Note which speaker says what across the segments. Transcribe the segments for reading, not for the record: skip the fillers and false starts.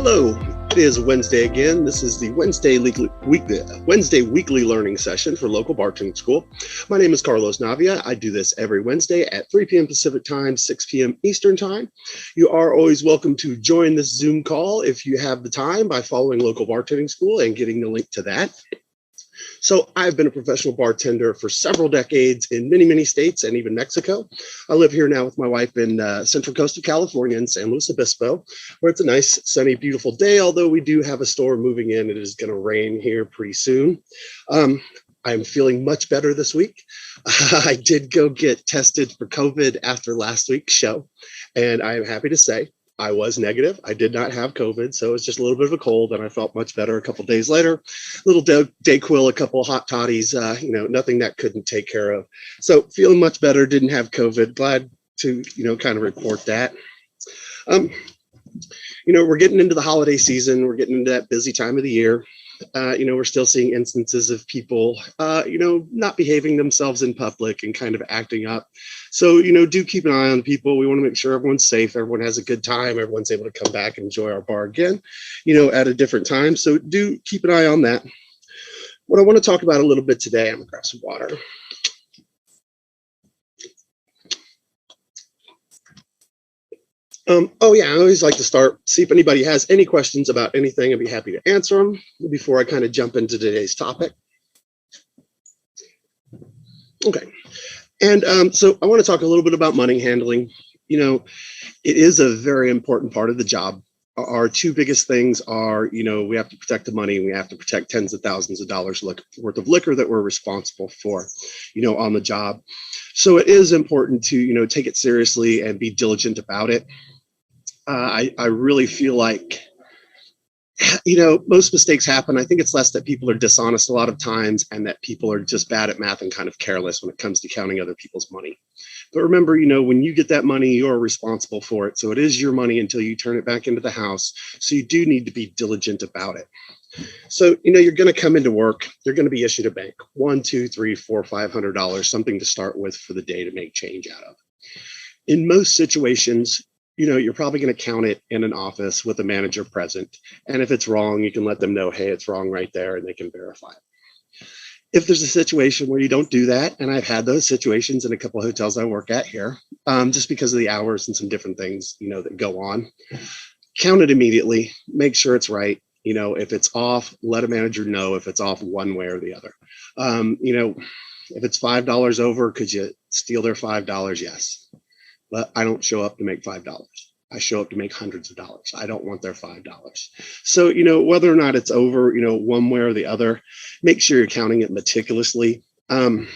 Speaker 1: Hello, it is Wednesday again. This is the Wednesday weekly learning session for local bartending school. My name is Carlos Navia. I do this every Wednesday at 3 p.m. Pacific time, 6 p.m. Eastern time. You are always welcome to join this Zoom call if you have the time by following local bartending school and getting the link to that. So I've been a professional bartender for several decades in many, many states and even Mexico. I live here now with my wife in Central Coast of California in San Luis Obispo, where it's a nice, sunny, beautiful day, although we do have a storm moving in. It is going to rain here pretty soon. I'm feeling much better this week. I did go get tested for COVID after last week's show, and I'm happy to say I was negative. I did not have COVID, so it was just a little bit of a cold, and I felt much better a couple days later. Little Dayquil, a couple of hot toddies, nothing that couldn't take care of. So feeling much better, didn't have COVID. Glad to, kind of report that. We're getting into the holiday season. We're getting into that busy time of the year. We're still seeing instances of people, not behaving themselves in public and kind of acting up. So, do keep an eye on people. We want to make sure everyone's safe. Everyone has a good time. Everyone's able to come back and enjoy our bar again, at a different time. So do keep an eye on that. What I want to talk about a little bit today, I'm going to grab some water. I always like to start, see if anybody has any questions about anything. I'd be happy to answer them before I kind of jump into today's topic. Okay. And so I want to talk a little bit about money handling. It is a very important part of the job. Our two biggest things are, we have to protect the money, and we have to protect tens of thousands of dollars worth of liquor that we're responsible for, on the job. So it is important to, take it seriously and be diligent about it. I really feel like, most mistakes happen. I think it's less that people are dishonest a lot of times and that people are just bad at math and kind of careless when it comes to counting other people's money. But remember, when you get that money, you're responsible for it. So it is your money until you turn it back into the house. So you do need to be diligent about it. So, you're going to come into work. You're going to be issued a bank, $100, $200, $300, $400, $500, something to start with for the day to make change out of. In most situations, you're probably going to count it in an office with a manager present. And if it's wrong, you can let them know, hey, it's wrong right there, and they can verify it. If there's a situation where you don't do that, and I've had those situations in a couple of hotels I work at here, just because of the hours and some different things, that go on, count it immediately, make sure it's right. If it's off, let a manager know if it's off one way or the other. If it's $5 over, could you steal their $5? Yes. But I don't show up to make $5. I show up to make hundreds of dollars. I don't want their $5. So, whether or not it's over, one way or the other, make sure you're counting it meticulously. $1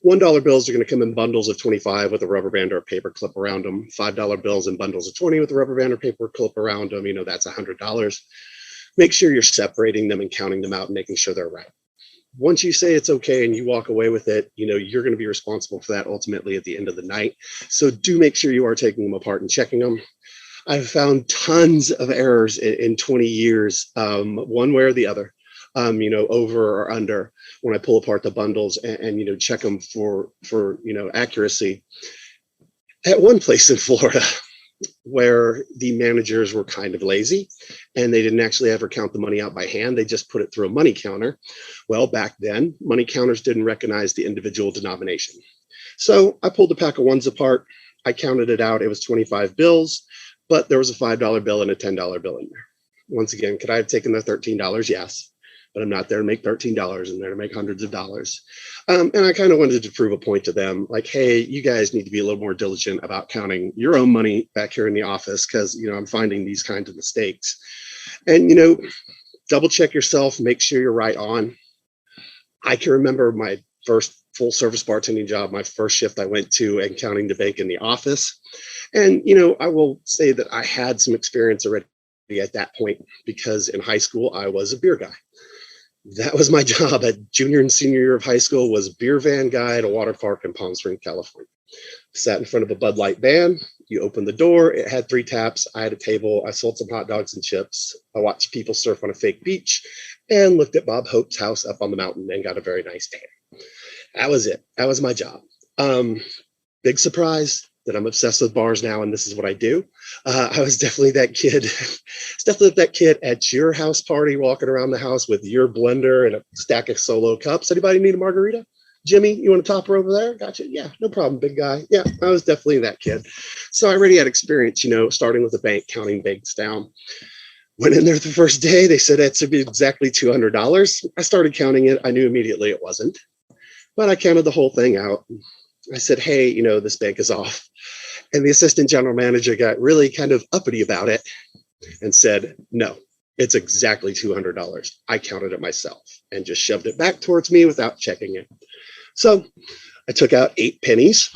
Speaker 1: bills are going to come in bundles of 25 with a rubber band or a paper clip around them. $5 bills in bundles of 20 with a rubber band or paper clip around them. That's $100. Make sure you're separating them and counting them out and making sure they're right. Once you say it's okay and you walk away with it, you're going to be responsible for that ultimately at the end of the night. So do make sure you are taking them apart and checking them. I've found tons of errors in 20 years, one way or the other, over or under when I pull apart the bundles and check them for accuracy. At one place in Florida, where the managers were kind of lazy and they didn't actually ever count the money out by hand. They just put it through a money counter. Well, back then, money counters didn't recognize the individual denomination. So I pulled a pack of ones apart. I counted it out. It was 25 bills, but there was a $5 bill and a $10 bill in there. Once again, could I have taken the $13? Yes. But I'm not there to make $13. I'm there to make hundreds of dollars. And I kind of wanted to prove a point to them, like, hey, you guys need to be a little more diligent about counting your own money back here in the office because, I'm finding these kinds of mistakes. And, double check yourself, make sure you're right on. I can remember my first full service bartending job, my first shift I went to and counting the bank in the office. And, I will say that I had some experience already at that point because in high school, I was a beer guy. That was my job at junior and senior year of high school, was beer van guy at a water park in Palm Springs, California. Sat in front of a Bud Light van. You opened the door. It had 3 taps. I had a table. I sold some hot dogs and chips. I watched people surf on a fake beach and looked at Bob Hope's house up on the mountain and got a very nice tan. That was it. That was my job. Big surprise. that I'm obsessed with bars now, and this is what I do. I was definitely that kid. It's definitely that kid at your house party, walking around the house with your blender and a stack of Solo cups. Anybody need a margarita? Jimmy, you want a topper over there? Gotcha. Yeah, no problem, big guy. Yeah, I was definitely that kid. So I already had experience, starting with the bank, counting banks down. Went in there the first day. They said it should be exactly $200. I started counting it. I knew immediately it wasn't, but I counted the whole thing out. I said, hey, this bank is off. And the assistant general manager got really kind of uppity about it and said, no, it's exactly $200. I counted it myself, and just shoved it back towards me without checking it. So I took out 8 pennies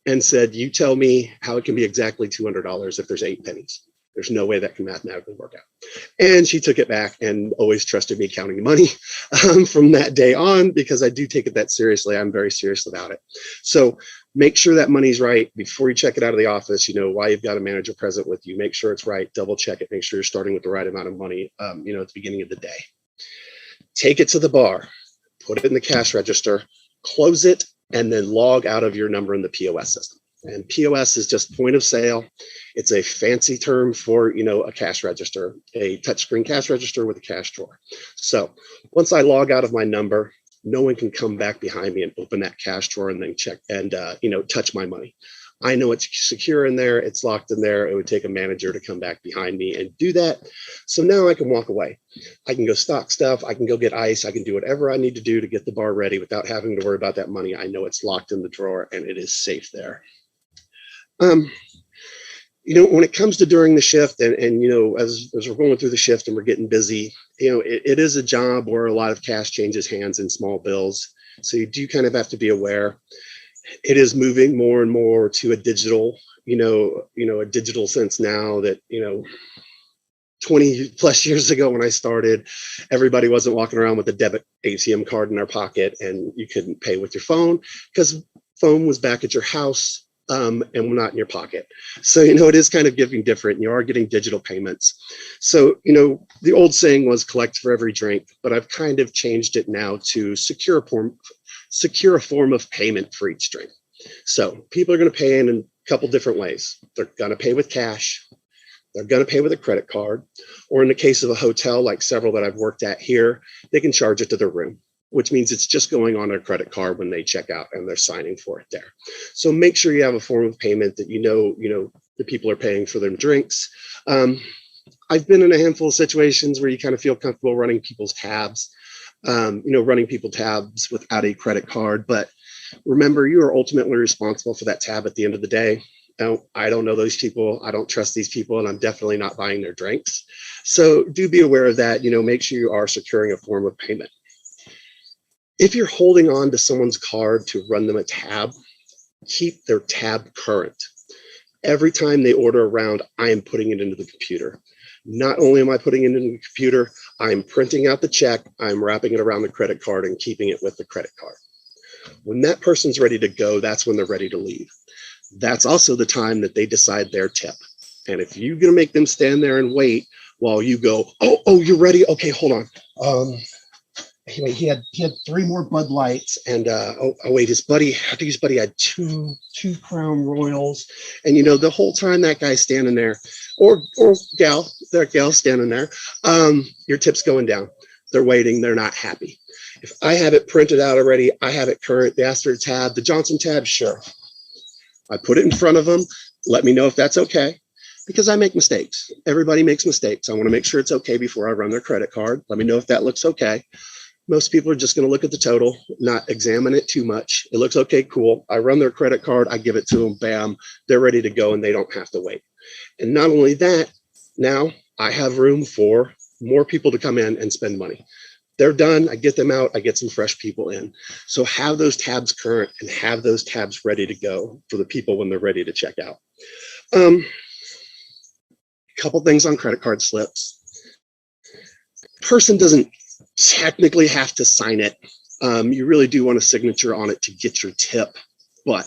Speaker 1: and said, you tell me how it can be exactly $200 if there's 8 pennies. There's no way that can mathematically work out. And she took it back and always trusted me counting the money from that day on, because I do take it that seriously. I'm very serious about it. So make sure that money's right before you check it out of the office. Why you've got a manager present with you. Make sure it's right. Double check it. Make sure you're starting with the right amount of money, at the beginning of the day. Take it to the bar, put it in the cash register, close it, and then log out of your number in the POS system. And POS is just point of sale. It's a fancy term for, a cash register, a touchscreen cash register with a cash drawer. So once I log out of my number, no one can come back behind me and open that cash drawer and then check and, touch my money. I know it's secure in there. It's locked in there. It would take a manager to come back behind me and do that. So now I can walk away. I can go stock stuff. I can go get ice. I can do whatever I need to do to get the bar ready without having to worry about that money. I know it's locked in the drawer and it is safe there. When it comes to during the shift and as we're going through the shift and we're getting busy, it is a job where a lot of cash changes hands in small bills. So you do kind of have to be aware. It is moving more and more to a digital, a digital sense now that, 20 plus years ago when I started, everybody wasn't walking around with a debit ATM card in their pocket and you couldn't pay with your phone because phone was back at your house. And not in your pocket. So, it is kind of getting different. You are getting digital payments. So, the old saying was collect for every drink, but I've kind of changed it now to secure a form of payment for each drink. So people are going to pay in a couple different ways. They're going to pay with cash. They're going to pay with a credit card, or in the case of a hotel, like several that I've worked at here, they can charge it to their room, which means it's just going on their credit card when they check out and they're signing for it there. So make sure you have a form of payment that the people are paying for their drinks. I've been in a handful of situations where you kind of feel comfortable running people's tabs, running people tabs without a credit card. But remember, you are ultimately responsible for that tab at the end of the day. Now, I don't know those people. I don't trust these people, and I'm definitely not buying their drinks. So do be aware of that. Make sure you are securing a form of payment. If you're holding on to someone's card to run them a tab, keep their tab current. Every time they order a round, I am putting it into the computer. Not only am I putting it into the computer, I'm printing out the check, I'm wrapping it around the credit card and keeping it with the credit card. When that person's ready to go, that's when they're ready to leave. That's also the time that they decide their tip. And if you're going to make them stand there and wait while you go, oh, you're ready? Okay, hold on. He had 3 more Bud Lights, and his buddy had two Crown Royals, and the whole time that guy's standing there, or gal, that gal's standing there, your tip's going down. They're waiting. They're not happy. If I have it printed out already, I have it current. They asked for a tab, the Johnson tab, sure. I put it in front of them. Let me know if that's okay. Because I make mistakes. Everybody makes mistakes. I want to make sure it's okay before I run their credit card. Let me know if that looks okay. Most people are just going to look at the total, not examine it too much. It looks okay, cool. I run their credit card, I give it to them, bam, they're ready to go and they don't have to wait. And not only that, now I have room for more people to come in and spend money. They're done, I get them out, I get some fresh people in. So have those tabs current and have those tabs ready to go for the people when they're ready to check out. Couple things on credit card slips. Person doesn't technically have to sign it. You really do want a signature on it to get your tip, but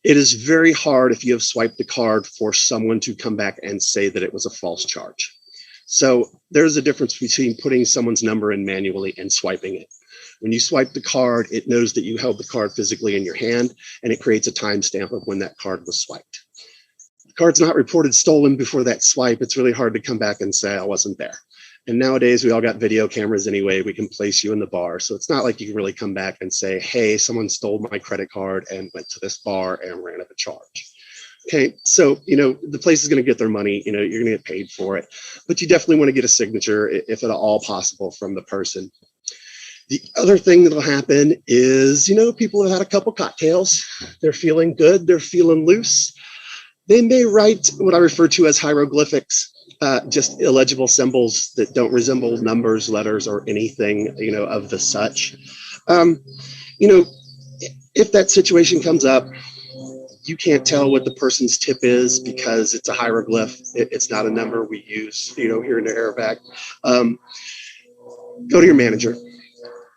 Speaker 1: it is very hard if you have swiped the card for someone to come back and say that it was a false charge. So there's a difference between putting someone's number in manually and swiping it. When you swipe the card, it knows that you held the card physically in your hand, and it creates a timestamp of when that card was swiped. If the card's not reported stolen before that swipe, it's really hard to come back and say, I wasn't there. And nowadays, we all got video cameras anyway. We can place you in the bar. So it's not like you can really come back and say, hey, someone stole my credit card and went to this bar and ran up a charge. Okay, so, the place is going to get their money, you're going to get paid for it, but you definitely want to get a signature, if at all possible, from the person. The other thing that'll happen is, people have had a couple cocktails, they're feeling good, they're feeling loose. They may write what I refer to as hieroglyphics, just illegible symbols that don't resemble numbers, letters, or anything, of the such. If that situation comes up, you can't tell what the person's tip is because it's a hieroglyph. It's not a number we use, here in the Arabic. Go to your manager.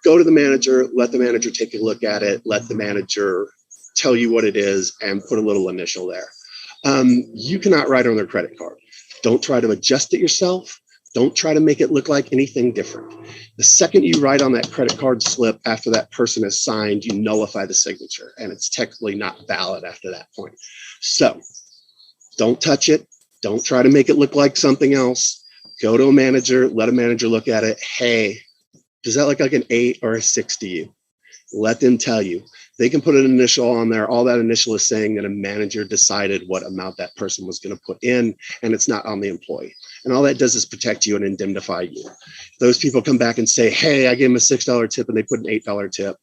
Speaker 1: Go to the manager. Let the manager take a look at it. Let the manager tell you what it is and put a little initial there. You cannot write on their credit card. Don't try to adjust it yourself. Don't try to make it look like anything different. The second you write on that credit card slip after that person has signed, you nullify the signature, and it's technically not valid after that point. So don't touch it. Don't try to make it look like something else. Go to a manager, let a manager look at it. Hey, does that look like an 8 or a 6 to you? Let them tell you. They can put an initial on there. All that initial is saying that a manager decided what amount that person was going to put in, and it's not on the employee. And all that does is protect you and indemnify you. If those people come back and say, hey, I gave them a $6 tip and they put an $8 tip,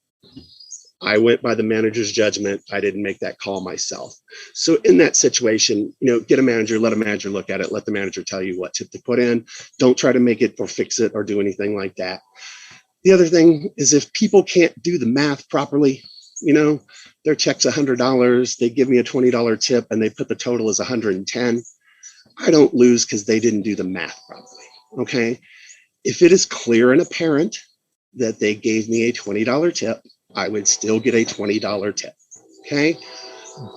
Speaker 1: I went by the manager's judgment. I didn't make that call myself. So in that situation, get a manager, let a manager look at it, let the manager tell you what tip to put in. Don't try to make it or fix it or do anything like that. The other thing is if people can't do the math properly, their check's $100, they give me a $20 tip and they put the total as 110. I don't lose because they didn't do the math properly, okay? If it is clear and apparent that they gave me a $20 tip, I would still get a $20 tip, okay?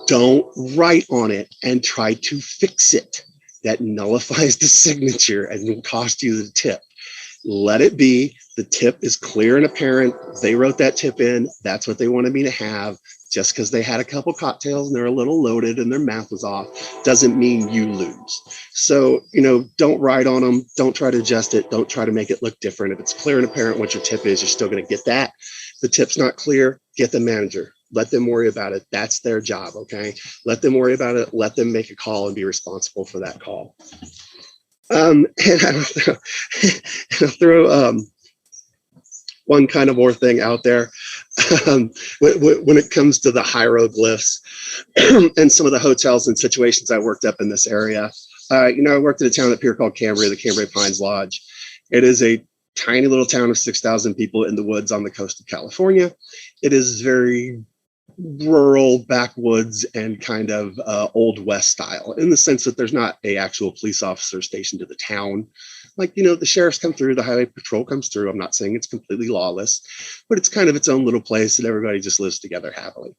Speaker 1: Don't write on it and try to fix it. That nullifies the signature and will cost you the tip. Let it be. The tip is clear and apparent. They wrote that tip in. That's what they wanted me to have. Just because they had a couple cocktails and they're a little loaded and their math was off doesn't mean you lose. So, don't write on them. Don't try to adjust it. Don't try to make it look different. If it's clear and apparent what your tip is, you're still going to get that. If the tip's not clear, get the manager. Let them worry about it. That's their job, okay? Let them worry about it. Let them make a call and be responsible for that call. And I'll throw one kind of more thing out there when it comes to the hieroglyphs and some of the hotels and situations I worked up in this area. I worked in a town up here called Cambria, the Cambria Pines Lodge. It is a tiny little town of 6,000 people in the woods on the coast of California. It is very rural, backwoods, and kind of old west style in the sense that there's not a actual police officer stationed to the town. Like, the sheriffs come through, the highway patrol comes through. I'm not saying it's completely lawless, but it's kind of its own little place and everybody just lives together happily.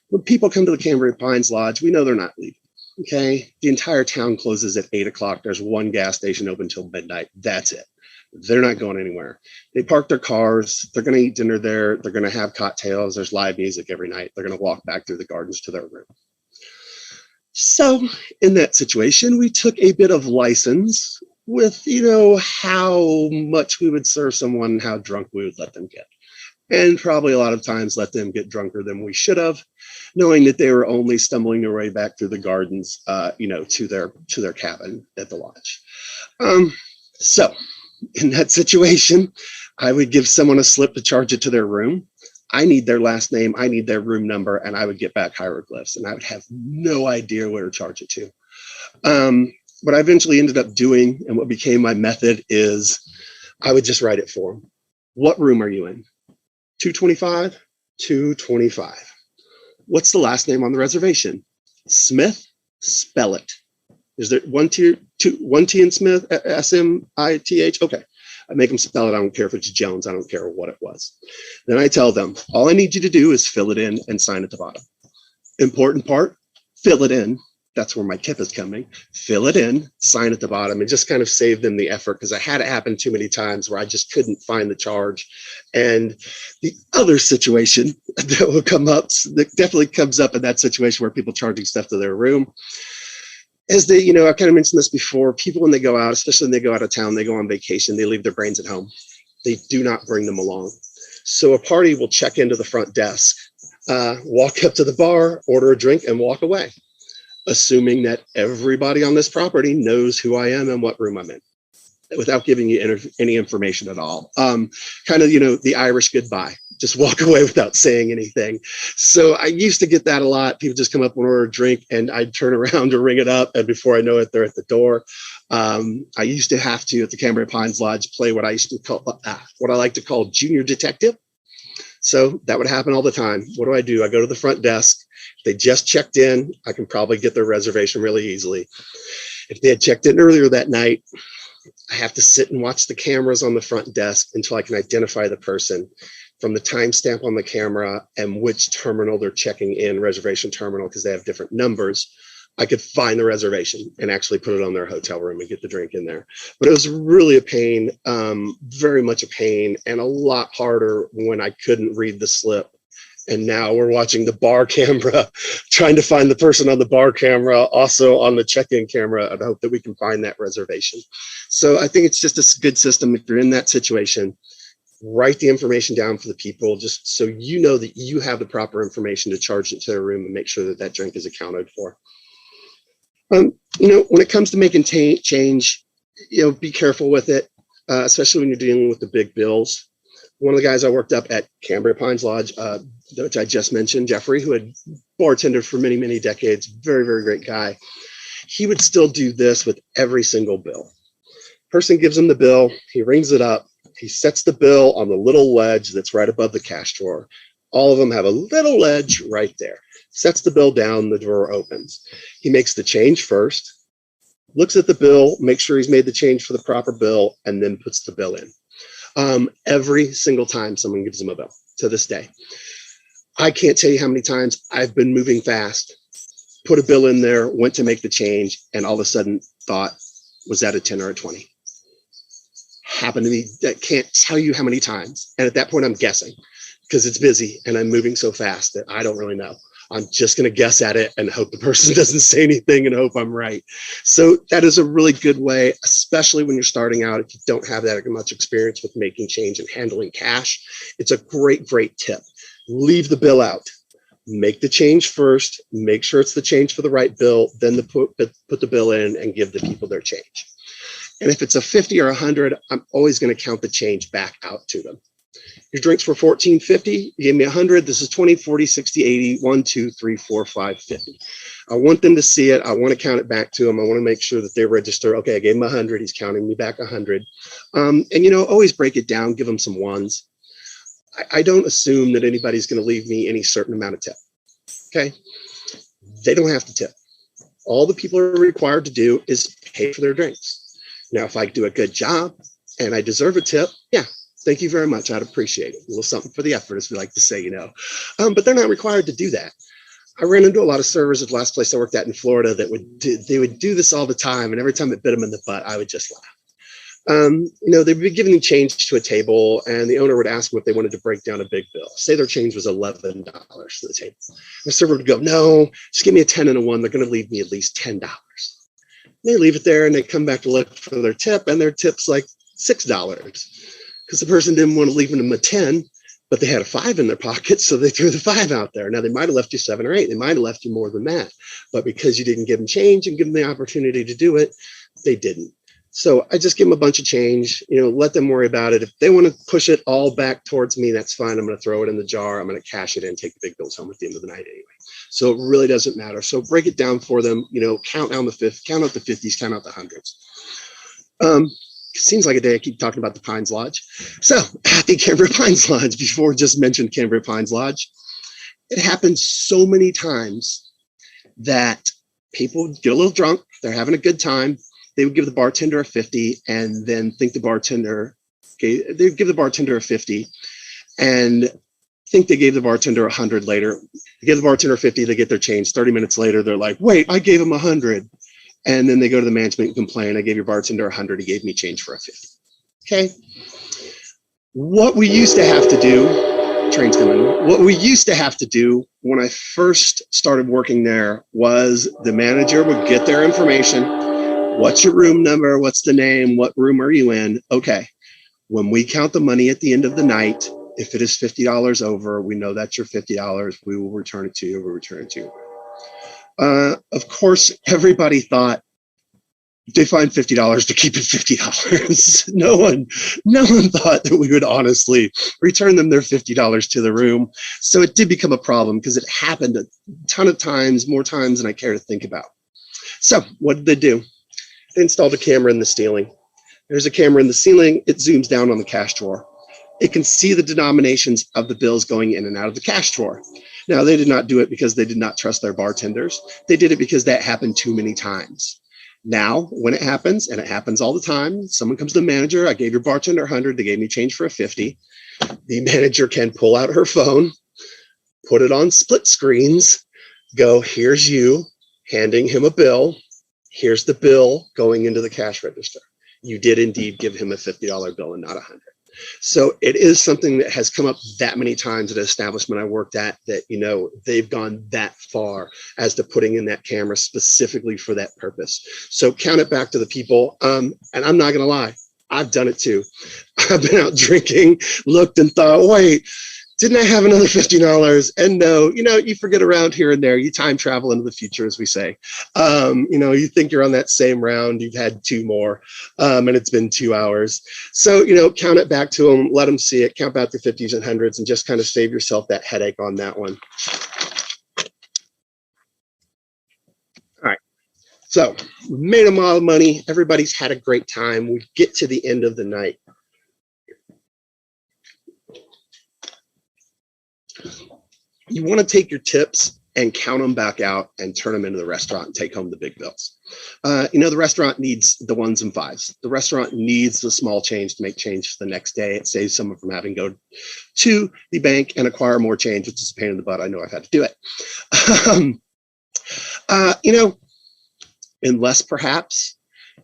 Speaker 1: When people come to the Cambria Pines Lodge, we know they're not leaving. Okay. The entire town closes at 8 o'clock. There's one gas station open till midnight. That's it. They're not going anywhere. They park their cars. They're going to eat dinner there. They're going to have cocktails. There's live music every night. They're going to walk back through the gardens to their room. So in that situation, we took a bit of license with, how much we would serve someone, how drunk we would let them get. And probably a lot of times let them get drunker than we should have, knowing that they were only stumbling their way back through the gardens, to their cabin at the lodge. So in that situation, I would give someone a slip to charge it to their room. I need their last name, I need their room number, and I would get back hieroglyphs, and I would have no idea where to charge it to. What I eventually ended up doing, and what became my method, is I would just write it for them. What room are you in? 225? 225. What's the last name on the reservation? Smith? Spell it. Is there one T in Smith? S-M-I-T-H? Okay. I make them spell it. I don't care if it's Jones. I don't care what it was. Then I tell them, all I need you to do is fill it in and sign at the bottom. Important part, fill it in. that's where my tip is coming. Fill it in, sign at the bottom, and just kind of save them the effort, because I had it happen too many times where I just couldn't find the charge. And the other situation that will come up, that definitely comes up in that situation where people charging stuff to their room, is they, I kind of mentioned this before, people when they go out, especially when they go out of town, they go on vacation, they leave their brains at home. They do not bring them along. So a party will check into the front desk, walk up to the bar, order a drink, and walk away, assuming that everybody on this property knows who I am and what room I'm in, without giving you any information at all. Kind of, the Irish goodbye, just walk away without saying anything. So I used to get that a lot. People just come up and order a drink, and I'd turn around to ring it up, and before I know it, they're at the door. I used to have to, at the Cambria Pines Lodge, play what I used to call, what I like to call junior detective. So that would happen all the time. What do? I go to the front desk. If they just checked in, I can probably get their reservation really easily. If they had checked in earlier that night, I have to sit and watch the cameras on the front desk until I can identify the person from the timestamp on the camera and which terminal they're checking in, reservation terminal, because they have different numbers. I could find the reservation and actually put it on their hotel room and get the drink in there. But it was really a pain, very much a pain, and a lot harder when I couldn't read the slip. And now we're watching the bar camera, trying to find the person on the bar camera, also on the check-in camera, and hope that we can find that reservation. So I think it's just a good system. If you're in that situation, write the information down for the people, just so you know that you have the proper information to charge it to their room and make sure that that drink is accounted for. When it comes to making change, be careful with it, especially when you're dealing with the big bills. One of the guys I worked up at Cambria Pines Lodge, which I just mentioned, Jeffrey, who had bartended for many, many decades, very, very great guy. He would still do this with every single bill. Person gives him the bill, he rings it up, he sets the bill on the little ledge that's right above the cash drawer. All of them have a little ledge right there. Sets the bill down, the drawer opens. He makes the change first, looks at the bill, makes sure he's made the change for the proper bill, and then puts the bill in. Every single time someone gives him a bill to this day. I can't tell you how many times I've been moving fast, put a bill in there, went to make the change, and all of a sudden thought, was that a 10 or a 20? Happened to me. I can't tell you how many times. And at that point, I'm guessing because it's busy and I'm moving so fast that I don't really know. I'm just going to guess at it and hope the person doesn't say anything and hope I'm right. So that is a really good way, especially when you're starting out. If you don't have that much experience with making change and handling cash, it's a great, great tip. Leave the bill out. Make the change first. Make sure it's the change for the right bill. Then put the bill in and give the people their change. And if it's a 50 or 100, I'm always going to count the change back out to them. Your drinks were $14.50. You gave me 100. This is 20, 40, 60, 80, 1, 2, 3, 4, 5, 50. I want them to see it. I want to count it back to them. I want to make sure that they register. Okay, I gave him 100. He's counting me back 100. And, always break it down. Give them some ones. I don't assume that anybody's going to leave me any certain amount of tip. Okay? They don't have to tip. All the people are required to do is pay for their drinks. Now, if I do a good job and I deserve a tip, yeah, thank you very much. I'd appreciate it. A little something for the effort, as we like to say, but they're not required to do that. I ran into a lot of servers at the last place I worked at in Florida that would do this all the time. And every time it bit them in the butt, I would just laugh. They'd be giving change to a table and the owner would ask them if they wanted to break down a big bill. Say their change was $11 to the table. The server would go, no, just give me a 10 and a 1. They're going to leave me at least $10. They leave it there and they come back to look for their tip, and their tip's like $6 because the person didn't want to leave them a 10, but they had a 5 in their pocket, so they threw the 5 out there. Now they might have left you 7 or 8. They might have left you more than that, but because you didn't give them change and give them the opportunity to do it, they didn't. So I just give them a bunch of change, let them worry about it. If they want to push it all back towards me, that's fine. I'm going to throw it in the jar. I'm going to cash it in, take the big bills home at the end of the night anyway. So it really doesn't matter. So break it down for them, count out the 50s, count out the hundreds. Seems like a day I keep talking about the Pines Lodge. So at the Cambria Pines Lodge, before just mentioned Cambria Pines Lodge, it happens so many times that people get a little drunk. They're having a good time. They would give the bartender a 50 and then think the bartender, they'd give the bartender a 50 and think they gave the bartender 100 later. They give the bartender 50, they get their change. 30 minutes later, they're like, wait, I gave him 100. And then they go to the management and complain, I gave your bartender 100, he gave me change for a 50. Okay. What we used to have to do, train's coming. What we used to have to do when I first started working there was the manager would get their information. What's your room number? What's the name? What room are you in? Okay. When we count the money at the end of the night, if it is $50 over, we know that's your $50. We will return it to you. We'll return it to you. Of course, everybody thought they find $50 to keep it $50. No one thought that we would honestly return them their $50 to the room. So it did become a problem because it happened a ton of times, more times than I care to think about. So what did they do? They installed a camera in the ceiling. There's a camera in the ceiling. It zooms down on the cash drawer. It can see the denominations of the bills going in and out of the cash drawer. Now, they did not do it because they did not trust their bartenders. They did it because that happened too many times. Now, when it happens, and it happens all the time, someone comes to the manager, I gave your bartender 100, they gave me change for a 50. The manager can pull out her phone, put it on split screens, go, here's you, handing him a bill. Here's the bill going into the cash register. You did indeed give him a $50 bill and not 100. So it is something that has come up that many times at an establishment I worked at that, you know, they've gone that far as to putting in that camera specifically for that purpose. So count it back to the people. And I'm not going to lie, I've done it too. I've been out drinking, looked and thought, wait, didn't I have another $50? And no, you know, you forget around here and there, you time travel into the future, as we say. You know, you think you're on that same round, you've had two more, and it's been 2 hours. So, you know, count it back to them, let them see it, count back to 50s and 100s, and just kind of save yourself that headache on that one. All right. So we made a lot of money. Everybody's had a great time. We get to the end of the night. You want to take your tips and count them back out and turn them into the restaurant and take home the big bills. You know, the restaurant needs the ones and fives. The restaurant needs the small change to make change the next day. It saves someone from having to go to the bank and acquire more change, which is a pain in the butt. I know I've had to do it. You know, unless perhaps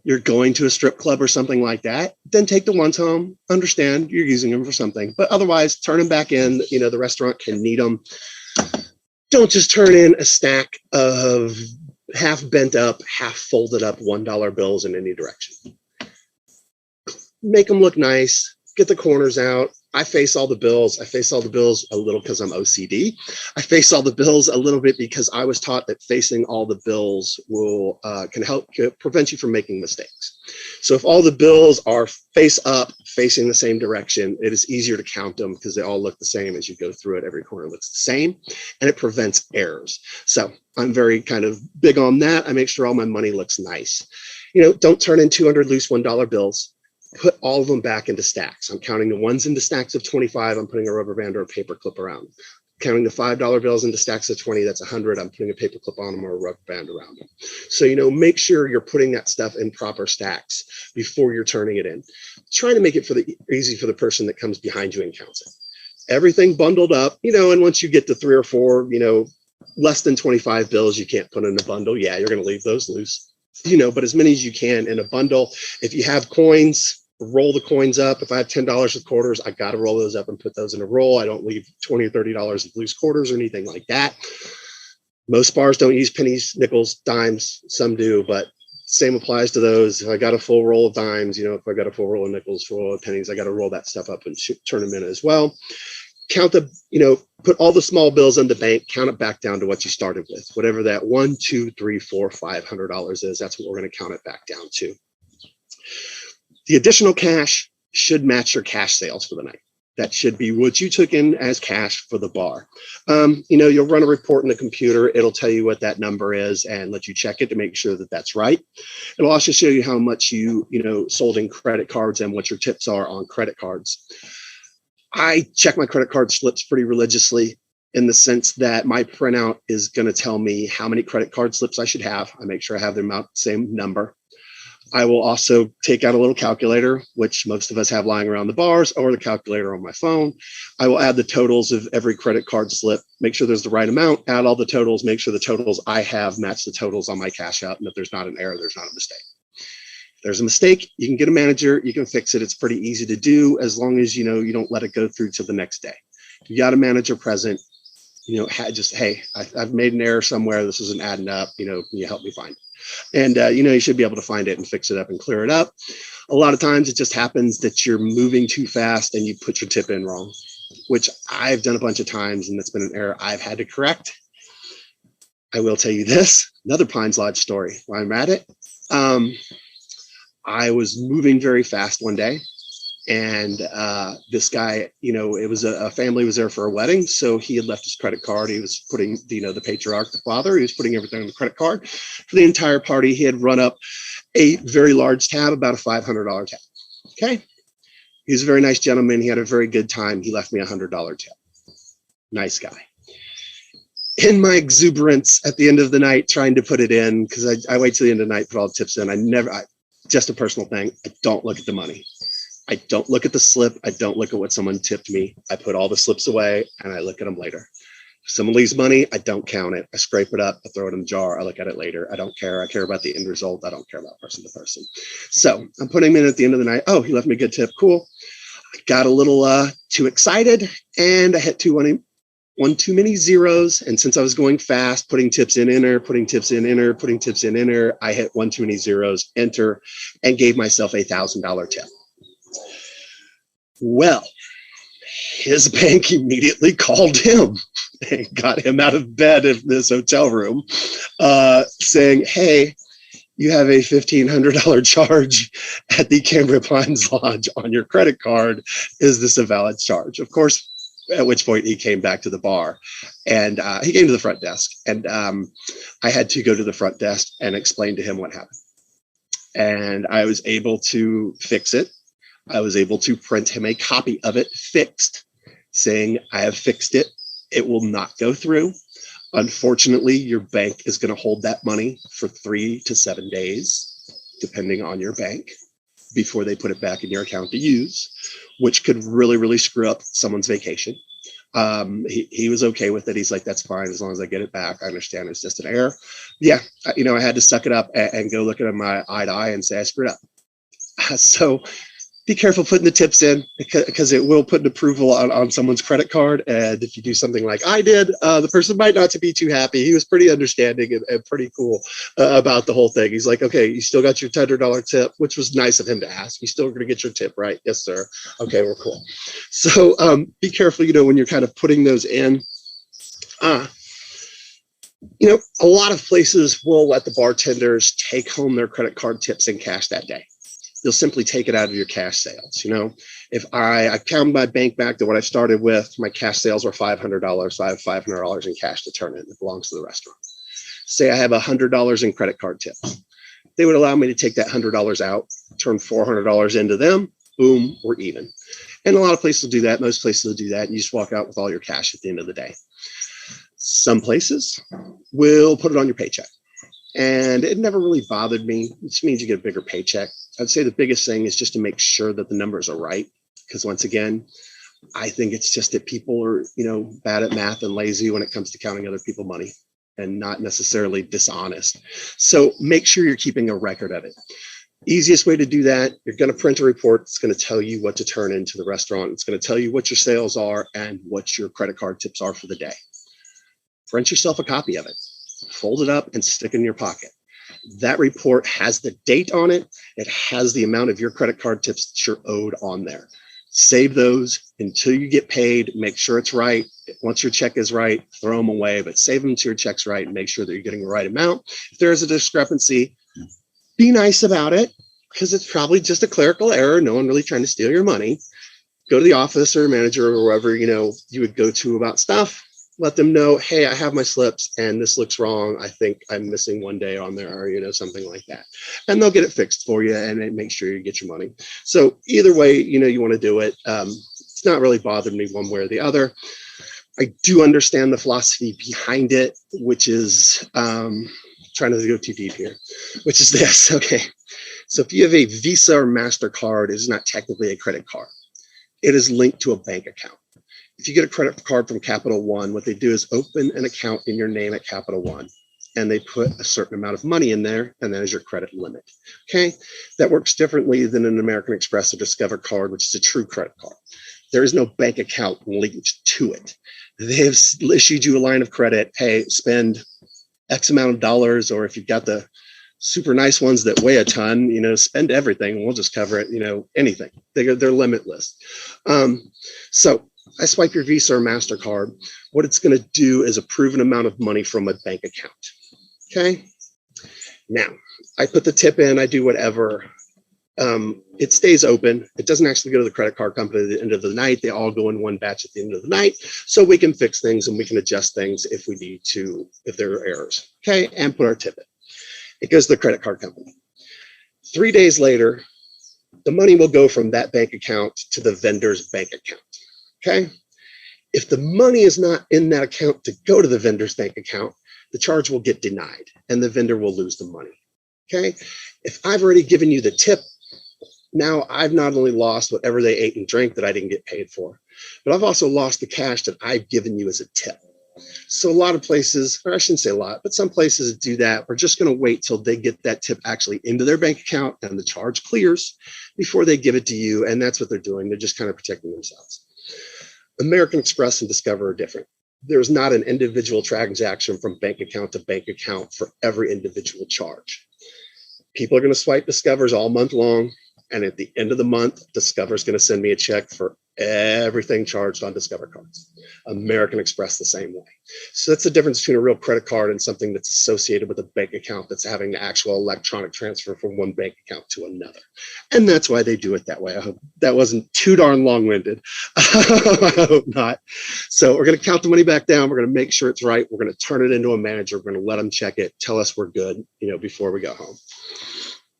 Speaker 1: you're going to a strip club or something like that, then take the ones home. Understand you're using them for something, but otherwise turn them back in. You know, the restaurant can need them. Don't just turn in a stack of half bent up, half folded up $1 bills in any direction. Make them look nice. Get the corners out. I face all the bills. I face all the bills a little because I'm OCD. I face all the bills a little bit because I was taught that facing all the bills will can prevent you from making mistakes. So if all the bills are face up, facing the same direction, it is easier to count them because they all look the same as you go through it. Every corner looks the same, and it prevents errors. So I'm very kind of big on that. I make sure all my money looks nice. You know, don't turn in 200 loose $1 bills. Put all of them back into stacks. I'm counting the ones into stacks of 25. I'm putting a rubber band or a paper clip around them. Counting the $5 bills into stacks of 20, that's 100. I'm putting a paper clip on them or a rubber band around them. So, you know, make sure you're putting that stuff in proper stacks before you're turning it in. Try to make it easy for the person that comes behind you and counts it. Everything bundled up, you know, and once you get to 3 or 4, you know, less than 25 bills, you can't put in a bundle. Yeah, you're going to leave those loose, you know, but as many as you can in a bundle. If you have coins, roll the coins up. If I have $10 with quarters, I got to roll those up and put those in a roll. I don't leave $20 or $30 of loose quarters or anything like that. Most bars don't use pennies, nickels, dimes. Some do, but same applies to those. If I got a full roll of dimes, you know, if I got a full roll of nickels, full roll of pennies, I got to roll that stuff up and turn them in as well. Count the, you know, put all the small bills in the bank, count it back down to what you started with. Whatever that $1, $2, $3, $4, $500 is, that's what we're going to count it back down to. The additional cash should match your cash sales for the night. That should be what you took in as cash for the bar. You know, you'll run a report in the computer. It'll tell you what that number is and let you check it to make sure that that's right. It'll also show you how much you know, sold in credit cards and what your tips are on credit cards. I check my credit card slips pretty religiously in the sense that my printout is going to tell me how many credit card slips I should have. I make sure I have them out the same number. I will also take out a little calculator, which most of us have lying around the bars, or the calculator on my phone. I will add the totals of every credit card slip, make sure there's the right amount, add all the totals, make sure the totals I have match the totals on my cash out, and if there's not an error, there's not a mistake. If there's a mistake, you can get a manager, you can fix it. It's pretty easy to do as long as you don't let it go through to the next day. If you got a manager present, just, hey, I've made an error somewhere. This isn't adding up. Can you help me find it? And, you should be able to find it and fix it up and clear it up. A lot of times it just happens that you're moving too fast and you put your tip in wrong, which I've done a bunch of times, and that's been an error I've had to correct. I will tell you this, another Pines Lodge story while I'm at it. I was moving very fast one day, and this guy, it was a family was there for a wedding. So he had left his credit card. He was putting, the patriarch, the father, he was putting everything on the credit card for the entire party. He had run up a very large tab, about a $500 tab. Okay. He was a very nice gentleman. He had a very good time. He left me a $100 tip. Nice guy. In my exuberance at the end of the night, trying to put it in, because I wait till the end of the night, put all the tips in. Just a personal thing. I don't look at the money. I don't look at the slip. I don't look at what someone tipped me. I put all the slips away and I look at them later. If someone leaves money, I don't count it. I scrape it up. I throw it in the jar. I look at it later. I don't care. I care about the end result. I don't care about person to person. So I'm putting him in at the end of the night. Oh, he left me a good tip. Cool. I got a little too excited and I hit one too many zeros. And since I was going fast, putting tips in, enter, putting tips in, enter, putting tips in, enter, I hit one too many zeros, enter, and gave myself a $1,000 tip. Well, his bank immediately called him and got him out of bed in this hotel room, saying, hey, you have a $1,500 charge at the Cambria Pines Lodge on your credit card. Is this a valid charge? Of course, at which point he came back to the bar, and he came to the front desk, and I had to go to the front desk and explain to him what happened. And I was able to fix it. I was able to print him a copy of it fixed, saying, I have fixed it. It will not go through. Unfortunately, your bank is going to hold that money for 3 to 7 days, depending on your bank, before they put it back in your account to use, which could really, really screw up someone's vacation. He was okay with it. He's like, that's fine. As long as I get it back, I understand it's just an error. Yeah. I had to suck it up and go look at him eye to eye and say, I screwed up. So be careful putting the tips in, because it will put an approval on someone's credit card. And if you do something like I did, the person might not be too happy. He was pretty understanding and pretty cool about the whole thing. He's like, okay, you still got your $100 tip, which was nice of him to ask. You still going to get your tip, right? Yes, sir. Okay, we're cool. So be careful, when you're kind of putting those in. A lot of places will let the bartenders take home their credit card tips in cash that day. You'll simply take it out of your cash sales. If I count my bank back to what I started with, my cash sales were $500. So I have $500 in cash to turn in. It belongs to the restaurant. Say I have $100 in credit card tips. They would allow me to take that $100 out, turn $400 into them. Boom, we're even. And a lot of places will do that. Most places will do that. And you just walk out with all your cash at the end of the day. Some places will put it on your paycheck. And it never really bothered me. It just means you get a bigger paycheck. I'd say the biggest thing is just to make sure that the numbers are right. Because once again, I think it's just that people are, bad at math and lazy when it comes to counting other people's money, and not necessarily dishonest. So make sure you're keeping a record of it. Easiest way to do that, you're going to print a report. It's going to tell you what to turn into the restaurant. It's going to tell you what your sales are and what your credit card tips are for the day. Print yourself a copy of it. Fold it up and stick it in your pocket. That report has the date on it. It has the amount of your credit card tips that you're owed on there. Save those until you get paid. Make sure it's right. Once your check is right, throw them away, but save them till your check's right and make sure that you're getting the right amount. If there is a discrepancy, be nice about it, because it's probably just a clerical error. No one really trying to steal your money. Go to the office or manager or wherever you would go to about stuff. Let them know, hey, I have my slips and this looks wrong. I think I'm missing one day on there, or something like that. And they'll get it fixed for you and make sure you get your money. So either way, you want to do it. It's not really bothered me one way or the other. I do understand the philosophy behind it, which is trying to go too deep here, which is this. Okay. So if you have a Visa or MasterCard, it is not technically a credit card. It is linked to a bank account. If you get a credit card from Capital One, what they do is open an account in your name at Capital One, and they put a certain amount of money in there, and that is your credit limit. Okay, that works differently than an American Express or Discover card, which is a true credit card. There is no bank account linked to it. They have issued you a line of credit. Hey, spend X amount of dollars, or if you've got the super nice ones that weigh a ton, spend everything. We'll just cover it, anything. They're limitless. So I swipe your Visa or MasterCard. What it's going to do is approve an amount of money from a bank account. Okay. Now I put the tip in, I do whatever. It stays open. It doesn't actually go to the credit card company at the end of the night. They all go in one batch at the end of the night. So we can fix things and we can adjust things if we need to, if there are errors. Okay. And put our tip in. It goes to the credit card company. 3 days later, the money will go from that bank account to the vendor's bank account. Okay. If the money is not in that account to go to the vendor's bank account, the charge will get denied and the vendor will lose the money. Okay. If I've already given you the tip, now I've not only lost whatever they ate and drank that I didn't get paid for, but I've also lost the cash that I've given you as a tip. So a lot of places, or I shouldn't say a lot, but some places do that. We're just going to wait till they get that tip actually into their bank account and the charge clears before they give it to you. And that's what they're doing. They're just kind of protecting themselves. American Express and Discover are different. There's not an individual transaction from bank account to bank account for every individual charge. People are going to swipe Discovers all month long. And at the end of the month, Discover is going to send me a check for everything charged on Discover cards. American Express the same way. So that's the difference between a real credit card and something that's associated with a bank account that's having the actual electronic transfer from one bank account to another. And that's why they do it that way. I hope that wasn't too darn long-winded. I hope not. So we're going to count the money back down. We're going to make sure it's right. We're going to turn it into a manager. We're going to let them check it, tell us we're good, before we go home.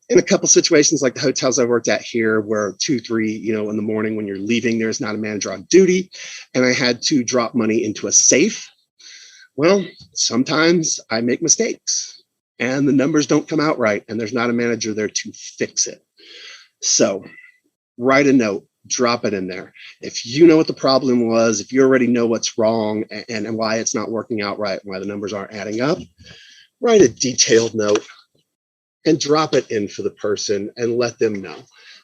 Speaker 1: In a couple situations like the hotels I worked at here where 2, 3, in the morning when you're leaving, there's not a manager on duty and I had to drop money into a safe. Well, sometimes I make mistakes and the numbers don't come out right and there's not a manager there to fix it. So write a note, drop it in there. If you know what the problem was, if you already know what's wrong and why it's not working out right, why the numbers aren't adding up, write a detailed note and drop it in for the person and let them know.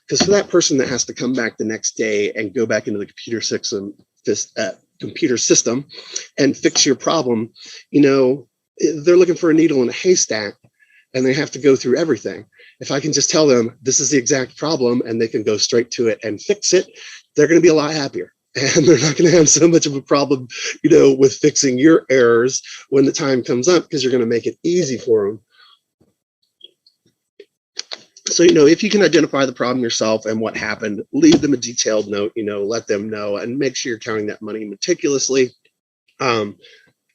Speaker 1: Because for that person that has to come back the next day and go back into the computer system and fix your problem, they're looking for a needle in a haystack and they have to go through everything. If I can just tell them this is the exact problem and they can go straight to it and fix it, they're going to be a lot happier. And they're not going to have so much of a problem, with fixing your errors when the time comes up because you're going to make it easy for them. So, if you can identify the problem yourself and what happened, leave them a detailed note, let them know and make sure you're counting that money meticulously.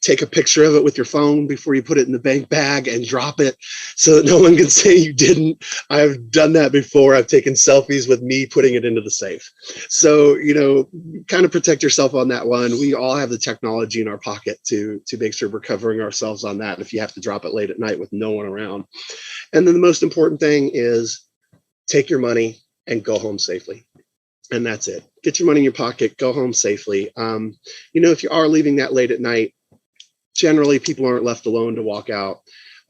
Speaker 1: Take a picture of it with your phone before you put it in the bank bag and drop it so that no one can say you didn't. I've done that before. I've taken selfies with me putting it into the safe. So, kind of protect yourself on that one. We all have the technology in our pocket to make sure we're covering ourselves on that if you have to drop it late at night with no one around. And then the most important thing is take your money and go home safely. And that's it. Get your money in your pocket, go home safely. If you are leaving that late at night, generally people aren't left alone to walk out.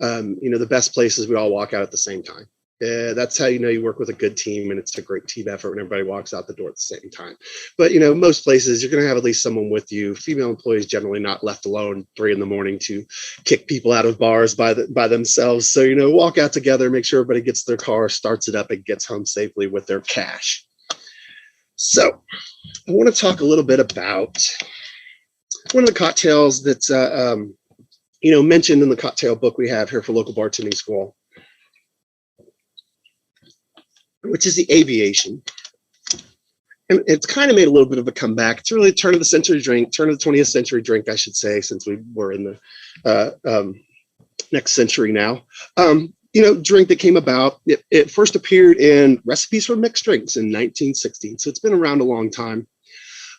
Speaker 1: The best place is we all walk out at the same time. That's how you work with a good team and it's a great team effort when everybody walks out the door at the same time. But most places you're going to have at least someone with you. Female employees generally not left alone 3 a.m. to kick people out of bars by themselves. So walk out together, make sure everybody gets their car, starts it up, and gets home safely with their cash. So I want to talk a little bit about one of the cocktails that's mentioned in the cocktail book we have here for local bartending school, which is the aviation. And it's kind of made a little bit of a comeback. It's really a turn of the 20th century drink, I should say, since we were in the next century now. Drink that came about. It first appeared in recipes for mixed drinks in 1916. So it's been around a long time.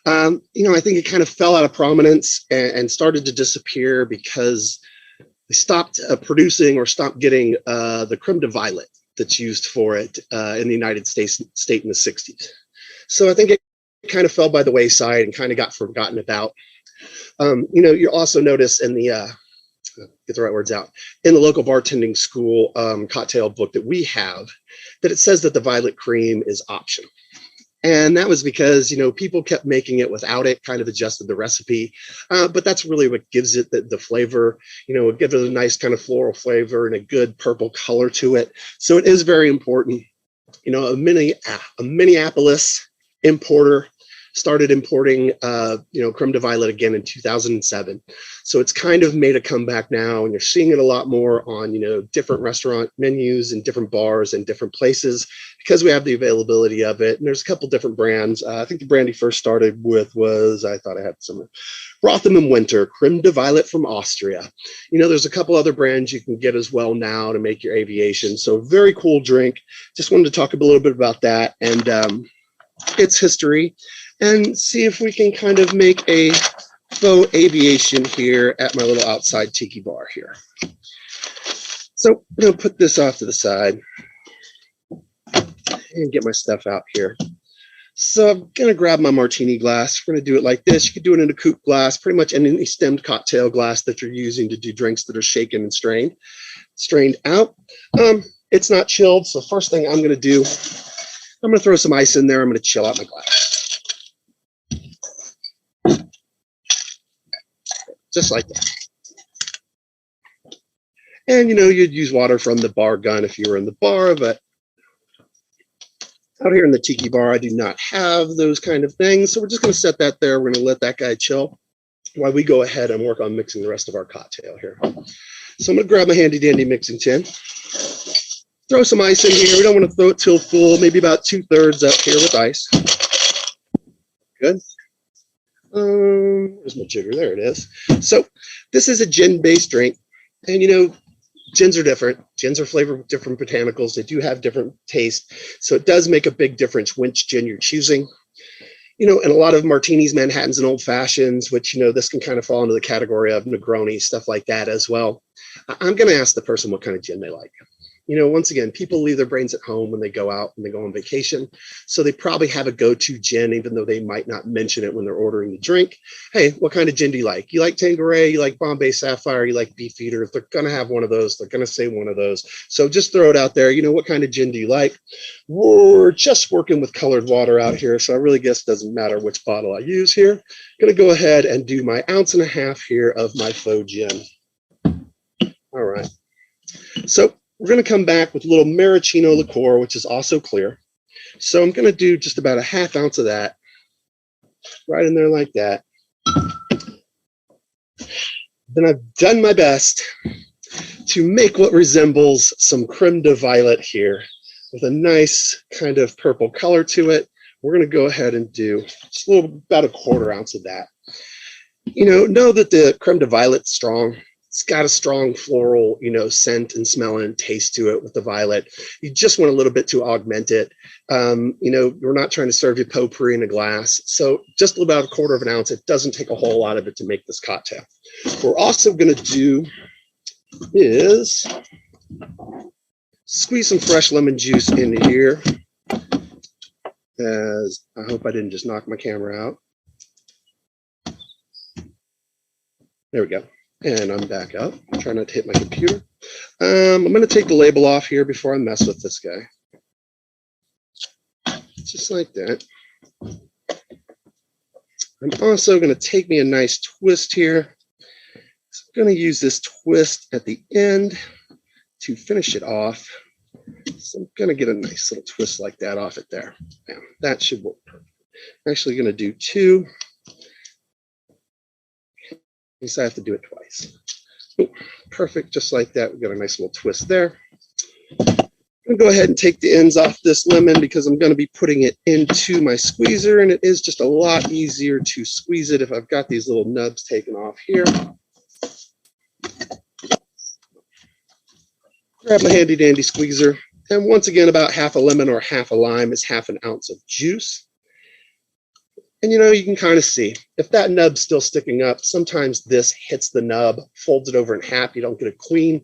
Speaker 1: I think it kind of fell out of prominence and started to disappear because they stopped producing or stopped getting the creme de violet that's used for it in the United States in the 60s. So I think it kind of fell by the wayside and kind of got forgotten about. You also notice in the get the right words out, in the local bartending school cocktail book that we have, that it says that the violet cream is optional. And that was because, people kept making it without it, kind of adjusted the recipe. But that's really what gives it the flavor. It gives it a nice kind of floral flavor and a good purple color to it. So it is very important. A Minneapolis importer started importing, creme de violet again in 2007. So it's kind of made a comeback now, and you're seeing it a lot more on, different restaurant menus and different bars and different places because we have the availability of it. And there's a couple different brands. I think the brand he first started with was, I thought I had some, Rotham and Winter, creme de violet from Austria. There's a couple other brands you can get as well now to make your aviation. So very cool drink. Just wanted to talk a little bit about that and its history, and see if we can kind of make a faux aviation here at my little outside tiki bar here. So I'm going to put this off to the side and get my stuff out here. So I'm going to grab my martini glass. We're going to do it like this. You could do it in a coupe glass, pretty much any stemmed cocktail glass that you're using to do drinks that are shaken and strained out. It's not chilled, so first thing I'm going to do, I'm going to throw some ice in there. I'm going to chill out my glass. Just like that. And you'd use water from the bar gun if you were in the bar, but out here in the tiki bar, I do not have those kind of things. So we're just going to set that there. We're going to let that guy chill while we go ahead and work on mixing the rest of our cocktail here. So I'm going to grab my handy dandy mixing tin, throw some ice in here. We don't want to throw it till full, maybe about 2/3 up here with ice. Good. Where's my jigger? There it is. So this is a gin-based drink, and gins are different. Gins are flavored with different botanicals. They do have different taste, so it does make a big difference which gin you're choosing. And a lot of martinis, Manhattans, and old fashions, which this can kind of fall into the category of Negroni, stuff like that as well. I'm going to ask the person what kind of gin they like. Once again, people leave their brains at home when they go out and they go on vacation. So they probably have a go-to gin, even though they might not mention it when they're ordering the drink. Hey, what kind of gin do you like? You like Tanqueray? You like Bombay Sapphire? You like Beefeater? If they're going to have one of those, they're going to say one of those. So just throw it out there. What kind of gin do you like? We're just working with colored water out here, so I really guess it doesn't matter which bottle I use here. I'm going to go ahead and do my 1.5 ounces here of my faux gin. All right. So we're going to come back with a little maraschino liqueur, which is also clear. So I'm going to do just about 1/2 ounce of that right in there like that. Then I've done my best to make what resembles some creme de violet here with a nice kind of purple color to it. We're going to go ahead and do just about 1/4 ounce of that. Know that the creme de violet's strong. It's got a strong floral, scent and smell and taste to it with the violet. You just want a little bit to augment it. We're not trying to serve you potpourri in a glass. So just about 1/4 ounce. It doesn't take a whole lot of it to make this cocktail. What we're also going to do is squeeze some fresh lemon juice in here. As I hope I didn't just knock my camera out. There we go. And I'm back up. I'm trying not to hit my computer. I'm going to take the label off here before I mess with this guy. Just like that. I'm also going to take me a nice twist here. So I'm going to use this twist at the end to finish it off. So I'm going to get a nice little twist like that off it there. Now, that should work perfect. I'm actually going to do 2. So I have to do it twice. Ooh, perfect, just like that. We've got a nice little twist there. I'm going to go ahead and take the ends off this lemon because I'm going to be putting it into my squeezer, and it is just a lot easier to squeeze it if I've got these little nubs taken off here. Grab my handy dandy squeezer, and once again, about 1/2 lemon or 1/2 lime is 1/2 ounce of juice. And you can kind of see if that nub's still sticking up, sometimes this hits the nub, folds it over in half. You don't get a clean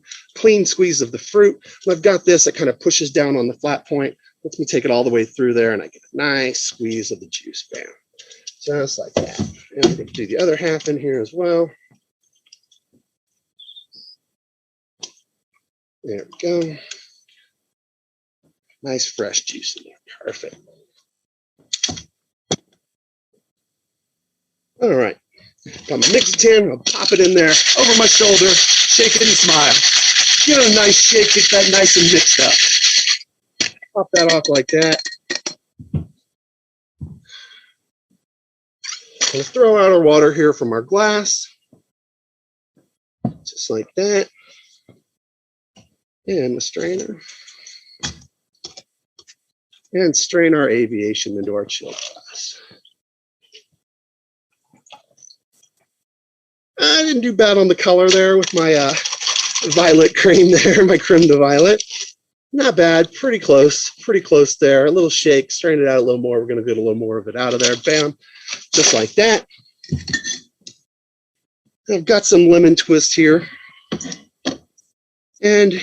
Speaker 1: squeeze of the fruit. When I've got this, it kind of pushes down on the flat point, lets me take it all the way through there, and I get a nice squeeze of the juice. Bam. Just like that. And we're going to do the other half in here as well. There we go. Nice fresh juice in there. Perfect. All right. Got my mixing tin. I'll pop it in there over my shoulder, shake it and smile. Give it a nice shake, get that nice and mixed up. Pop that off like that. I'm going to throw out our water here from our glass. Just like that. And the strainer. And strain our aviation into our chill glass. I didn't do bad on the color there with my violet cream there, my creme de violet. Not bad, pretty close there. A little shake, strain it out a little more. We're gonna get a little more of it out of there, bam, just like that. I've got some lemon twist here. And,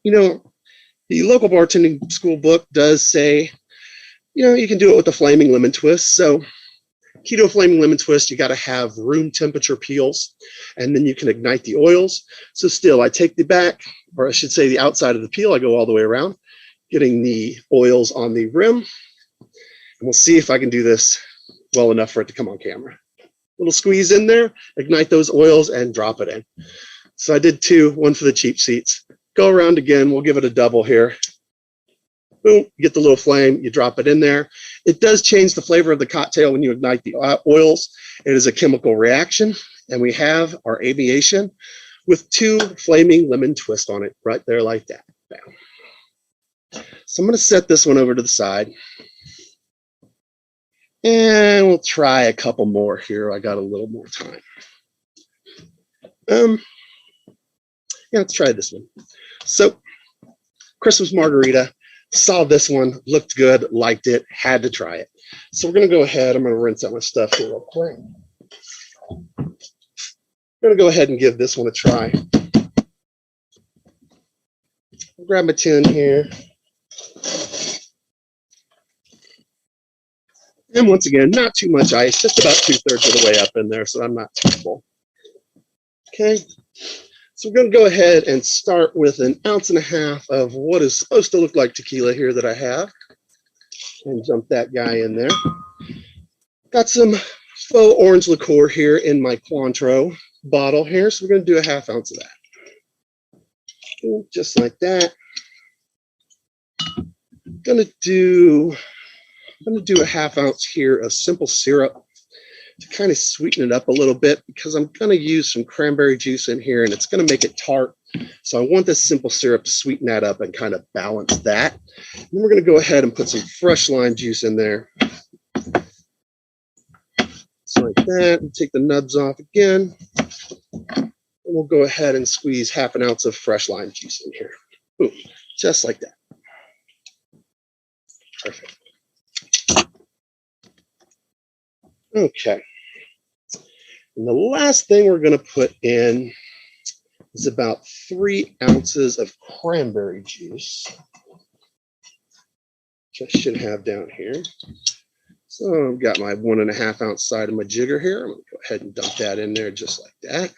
Speaker 1: the local bartending school book does say, you can do it with a flaming lemon twist. So keto flaming lemon twist, you got to have room temperature peels, and then you can ignite the oils. So still, I take the back, or I should say the outside of the peel, I go all the way around, getting the oils on the rim. And we'll see if I can do this well enough for it to come on camera. Little squeeze in there, ignite those oils, and drop it in. So I did two, one for the cheap seats. Go around again, we'll give it a double here. Boom, you get the little flame, you drop it in there. It does change the flavor of the cocktail when you ignite the oils. It is a chemical reaction, and we have our aviation with two flaming lemon twist on it right there like that. Bam. So I'm going to set this one over to the side. And we'll try a couple more here. I got a little more time. Let's try this one. So, Christmas margarita. Saw this one, looked good, liked it, had to try it. So we're going to go ahead. I'm going to rinse out my stuff here real quick. I'm going to go ahead and give this one a try. Grab my tin here. And once again, not too much ice, just about 2/3 of the way up in there, so I'm not too full. Okay. So we're going to go ahead and start with 1.5 ounces of what is supposed to look like tequila here that I have. And dump that guy in there. Got some faux orange liqueur here in my Cointreau bottle here. So we're going to do 1/2 ounce of that. Just like that. I'm going to do 1/2 ounce here of simple syrup to kind of sweeten it up a little bit, because I'm going to use some cranberry juice in here and it's going to make it tart. So I want this simple syrup to sweeten that up and kind of balance that. And then we're going to go ahead and put some fresh lime juice in there. So like that, and take the nubs off again. And we'll go ahead and squeeze 1/2 ounce of fresh lime juice in here. Boom, just like that. Perfect. Okay. And the last thing we're going to put in is about 3 ounces of cranberry juice, which I should have down here. So I've got my 1.5 ounce side of my jigger here. I'm going to go ahead and dump that in there just like that.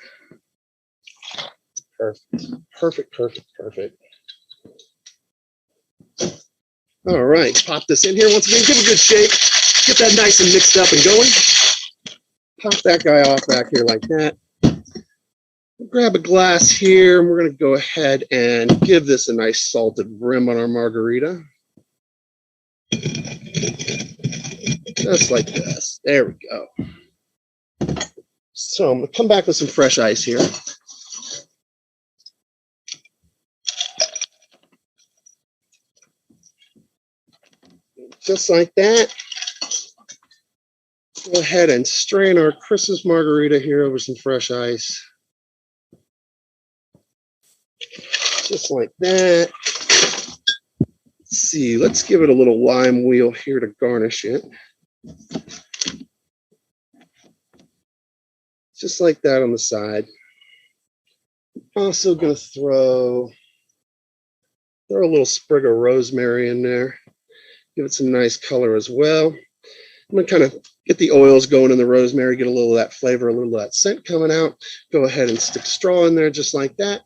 Speaker 1: Perfect, perfect, perfect, perfect. All right, pop this in here once again. Give it a good shake. Get that nice and mixed up and going. Pop that guy off back here like that. Grab a glass here, and we're going to go ahead and give this a nice salted rim on our margarita. Just like this. There we go. So I'm going to come back with some fresh ice here. Just like that. Go ahead and strain our Christmas margarita here over some fresh ice. Just like that. Let's see, let's give it a little lime wheel here to garnish it. just like that on the side. Also going to throw a little sprig of rosemary in there. Give it some nice color as well. I'm going to kind of get the oils going in the rosemary, get a little of that flavor, a little of that scent coming out. Go ahead and stick straw in there just like that.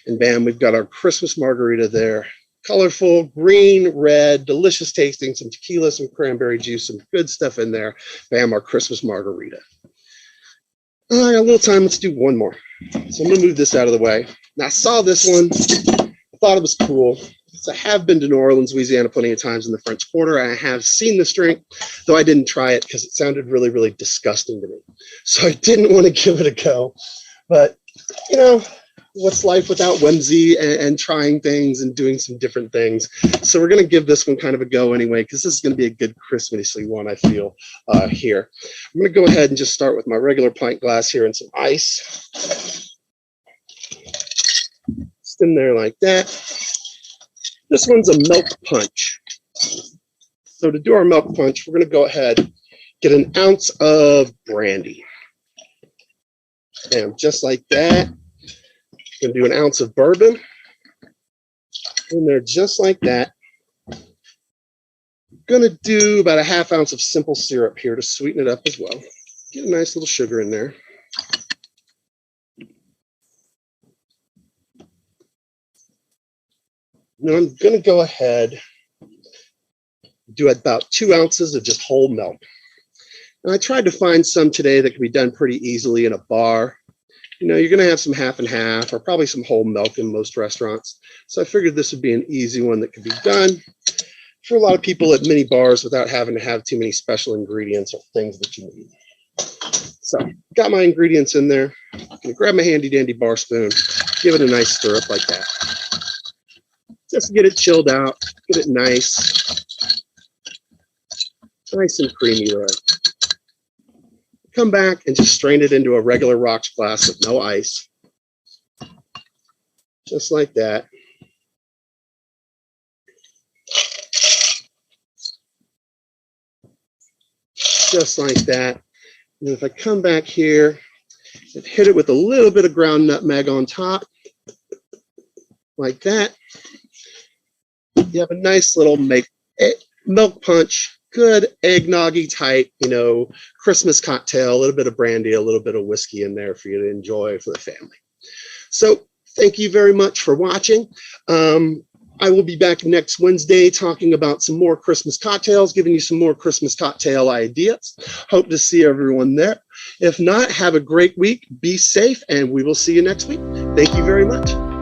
Speaker 1: And bam, we've got our Christmas margarita there. Colorful, green, red, delicious tasting, some tequila, some cranberry juice, some good stuff in there. Bam, our Christmas margarita. I got a little time, let's do one more. So I'm gonna move this out of the way. Now I saw this one, I thought it was cool. So I have been to New Orleans, Louisiana plenty of times in the French Quarter. I have seen this drink, though I didn't try it because it sounded really, really disgusting to me. So I didn't want to give it a go. But, you know, what's life without whimsy and trying things and doing some different things? So we're going to give this one kind of a go anyway, because this is going to be a good Christmassy one, I feel, here. I'm going to go ahead and just start with my regular pint glass here and some ice. Just in there like that. This one's a milk punch. So to do our milk punch, we're going to go ahead, get an ounce of brandy. And just like that. Going to do an ounce of bourbon in there just like that. Going to do about a half ounce of simple syrup here to sweeten it up as well. Get a nice little sugar in there. Now I'm going to go ahead do about 2 ounces of just whole milk. And I tried to find some today that can be done pretty easily in a bar. You know, you're going to have some half and half or probably some whole milk in most restaurants. So I figured this would be an easy one that could be done for a lot of people at mini bars without having to have too many special ingredients or things that you need. So got my ingredients in there. I'm going to grab my handy dandy bar spoon, give it a nice stir up like that. Just to get it chilled out, get it nice and creamy there. Come back and just strain it into a regular rocks glass with no ice. Just like that. Just like that. And if I come back here and hit it with a little bit of ground nutmeg on top, like that, you have a nice little milk punch, good eggnoggy type, you know, Christmas cocktail, a little bit of brandy, a little bit of whiskey in there for you to enjoy for the family. So thank you very much for watching. I will be back next Wednesday talking about some more Christmas cocktails, giving you some more Christmas cocktail ideas. Hope to see everyone there. If not, have a great week, be safe, and we will see you next week. Thank you very much.